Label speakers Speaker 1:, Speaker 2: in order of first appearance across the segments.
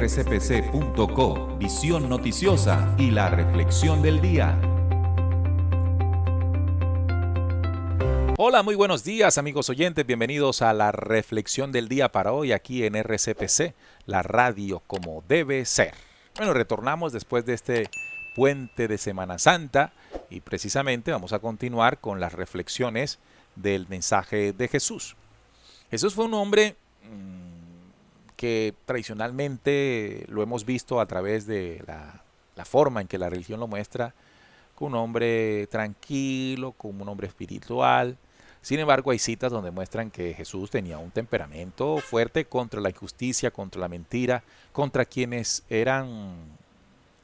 Speaker 1: rcpc.co, visión noticiosa y la reflexión del día.
Speaker 2: Hola, muy buenos días amigos oyentes, bienvenidos a la reflexión del día para hoy aquí en RCPC, la radio como debe ser. Bueno, retornamos después de este puente de Semana Santa y precisamente vamos a continuar con las reflexiones del mensaje de Jesús. Jesús fue un hombre que tradicionalmente lo hemos visto a través de la forma en que la religión lo muestra, como un hombre tranquilo, como un hombre espiritual. Sin embargo, hay citas donde muestran que Jesús tenía un temperamento fuerte contra la injusticia, contra la mentira, contra quienes eran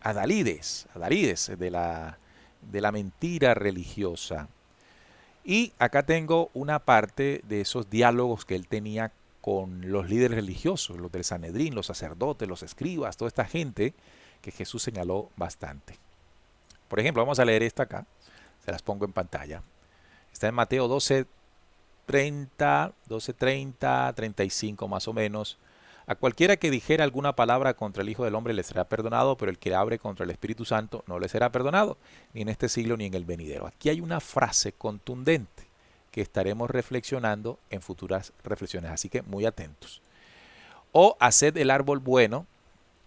Speaker 2: adalides de la mentira religiosa. Y acá tengo una parte de esos diálogos que él tenía con los líderes religiosos, los del Sanedrín, los sacerdotes, los escribas, toda esta gente que Jesús señaló bastante. Por ejemplo, vamos a leer esta acá, se las pongo en pantalla. Está en Mateo 12:30, 35 más o menos. A cualquiera que dijera alguna palabra contra el Hijo del Hombre le será perdonado, pero el que abre contra el Espíritu Santo no le será perdonado, ni en este siglo ni en el venidero. Aquí hay una frase contundente que estaremos reflexionando en futuras reflexiones, así que muy atentos. O haced el árbol bueno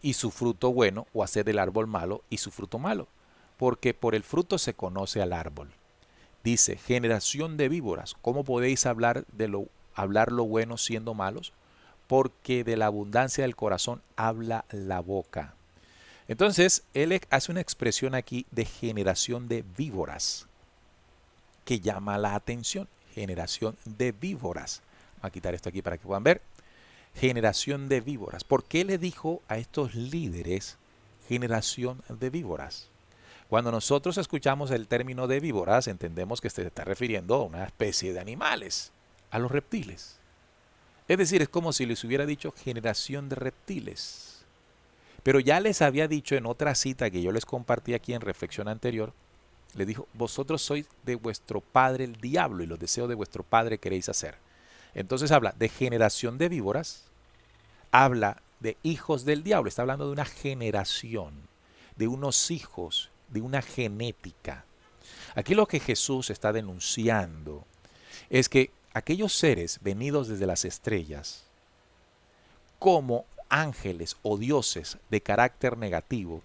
Speaker 2: y su fruto bueno, o haced el árbol malo y su fruto malo, porque por el fruto se conoce al árbol. Dice, generación de víboras, ¿cómo podéis hablar lo bueno siendo malos? Porque de la abundancia del corazón habla la boca. Entonces, él hace una expresión aquí de generación de víboras que llama la atención. Generación de víboras. Voy a quitar esto aquí para que puedan ver. Generación de víboras. ¿Por qué le dijo a estos líderes generación de víboras? Cuando nosotros escuchamos el término de víboras, entendemos que se está refiriendo a una especie de animales, a los reptiles. Es decir, es como si les hubiera dicho generación de reptiles. Pero ya les había dicho en otra cita que yo les compartí aquí en reflexión anterior, le dijo, vosotros sois de vuestro padre el diablo y los deseos de vuestro padre queréis hacer. Entonces habla de generación de víboras, habla de hijos del diablo, está hablando de una generación, de unos hijos, de una genética. Aquí lo que Jesús está denunciando es que aquellos seres venidos desde las estrellas, como ángeles o dioses de carácter negativo,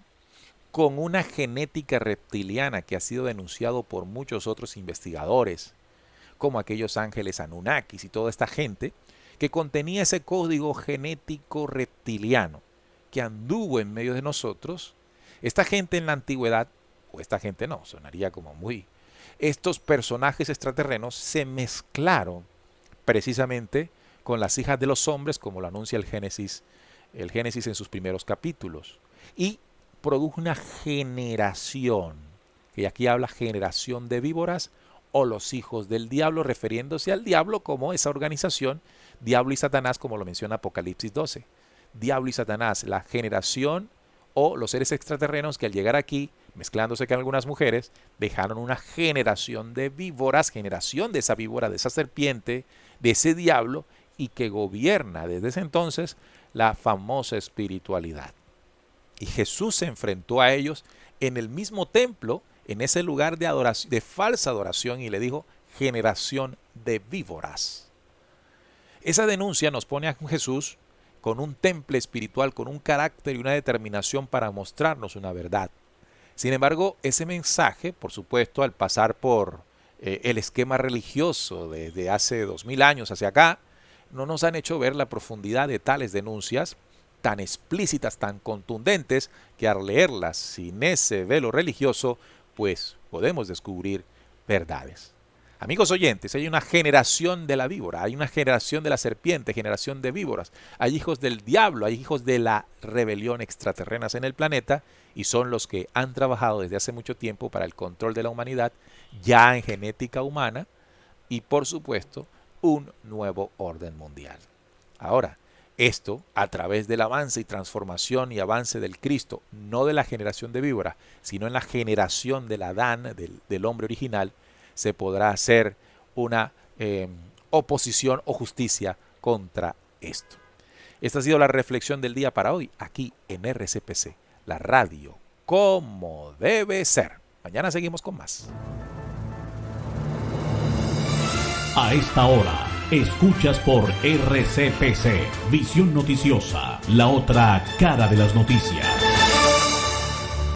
Speaker 2: con una genética reptiliana que ha sido denunciado por muchos otros investigadores, como aquellos ángeles Anunnakis y toda esta gente, que contenía ese código genético reptiliano que anduvo en medio de nosotros. Esta gente en la antigüedad, o esta gente no, sonaría como muy... Estos personajes extraterrenos se mezclaron precisamente con las hijas de los hombres, como lo anuncia el Génesis en sus primeros capítulos. Y produjo una generación, que aquí habla generación de víboras o los hijos del diablo, refiriéndose al diablo como esa organización, diablo y Satanás, como lo menciona Apocalipsis 12. Diablo y Satanás, la generación o los seres extraterrenos que al llegar aquí, mezclándose con algunas mujeres, dejaron una generación de víboras, generación de esa víbora, de esa serpiente, de ese diablo, y que gobierna desde ese entonces la famosa espiritualidad. Y Jesús se enfrentó a ellos en el mismo templo, en ese lugar de adoración, de falsa adoración, y le dijo, generación de víboras. Esa denuncia nos pone a Jesús con un temple espiritual, con un carácter y una determinación para mostrarnos una verdad. Sin embargo, ese mensaje, por supuesto, al pasar por el esquema religioso desde hace 2000 años hacia acá, no nos han hecho ver la profundidad de tales denuncias tan explícitas, tan contundentes, que al leerlas sin ese velo religioso, pues podemos descubrir verdades. Amigos oyentes, hay una generación de la víbora, hay una generación de la serpiente, generación de víboras, hay hijos del diablo, hay hijos de la rebelión extraterrenas en el planeta, y son los que han trabajado desde hace mucho tiempo para el control de la humanidad, ya en genética humana, y por supuesto, un nuevo orden mundial. Ahora, esto a través del avance y transformación y avance del Cristo, no de la generación de víbora, sino en la generación del Adán, del hombre original, se podrá hacer una oposición o justicia contra esto. Esta ha sido la reflexión del día para hoy, aquí en RCPC, la radio como debe ser. Mañana seguimos con más.
Speaker 3: A esta hora, escuchas por RCPC, Visión Noticiosa, la otra cara de las noticias.